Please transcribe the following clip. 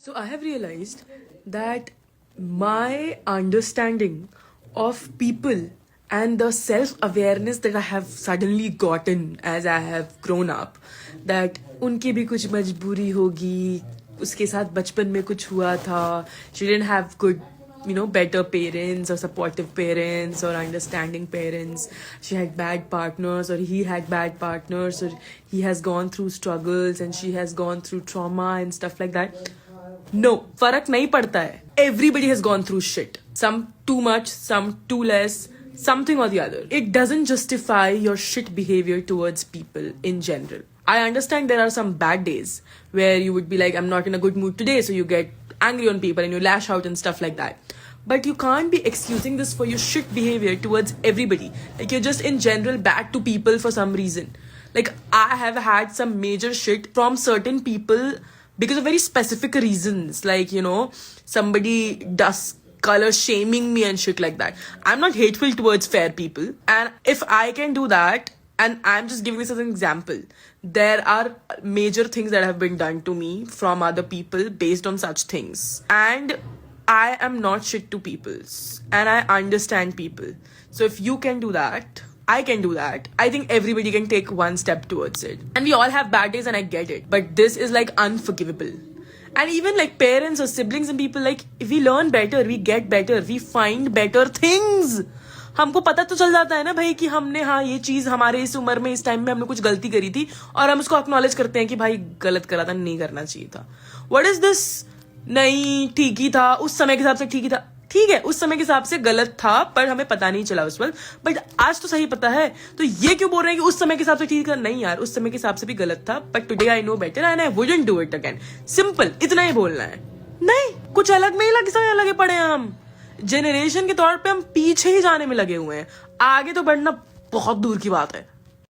So I have realized that my understanding of people and the self-awareness that I have suddenly gotten as I have grown up, that उनकी भी कुछ मजबूरी होगी, उसके साथ बचपन में कुछ हुआ था, she didn't have good, better parents or supportive parents or understanding parents. She had bad partners or he had bad partners or he has gone through struggles and she has gone through trauma and stuff like that. No, फर्क नहीं पड़ता है. Everybody has gone through shit. Some too much, some too less, something or the other. It doesn't justify your shit behavior towards people in general. I understand there are some bad days where you would be like, I'm not in a good mood today, so you get angry on people and you lash out and stuff like that. But you can't be excusing this for your shit behavior towards everybody. Like, you're just in general bad to people for some reason. Like, I have had some major shit from certain people because of very specific reasons. Like, somebody does color shaming me and shit like that. I'm not hateful towards fair people. And if I can do that, and I'm just giving this as an example, there are major things that have been done to me from other people based on such things. And I am not shit to people. And I understand people. So if you can do that, I can do that. I think everybody can take one step towards it. And we all have bad days and I get it. But this is like unforgivable. And even like parents or siblings and people, like, if we learn better, we get better, we find better things. हमको पता तो चल जाता है ना भाई कि हमने ये चीज हमारे इस उम्र में इस टाइम में हमने कुछ गलती करी थी और हम उसको एक्नॉलेज करते हैं कि भाई गलत करा था, नहीं करना चाहिए था. What is this? नहीं, ठीक ही था उस समय के हिसाब से, ठीक ही था. ठीक है, उस समय के हिसाब से गलत था पर हमें पता नहीं चला उस वक्त, बट आज तो सही पता है. तो ये क्यों बोल रहे हैं कि उस समय के हिसाब से ठीक था? नहीं यार, उस समय के हिसाब से भी गलत था, but today I know better and I wouldn't do it again. Simple, इतना ही बोलना है. नहीं, कुछ अलग में ही लगे पड़े हैं हम. जनरेशन के तौर पे हम पीछे ही जाने में लगे हुए हैं. आगे तो बढ़ना बहुत दूर की बात है.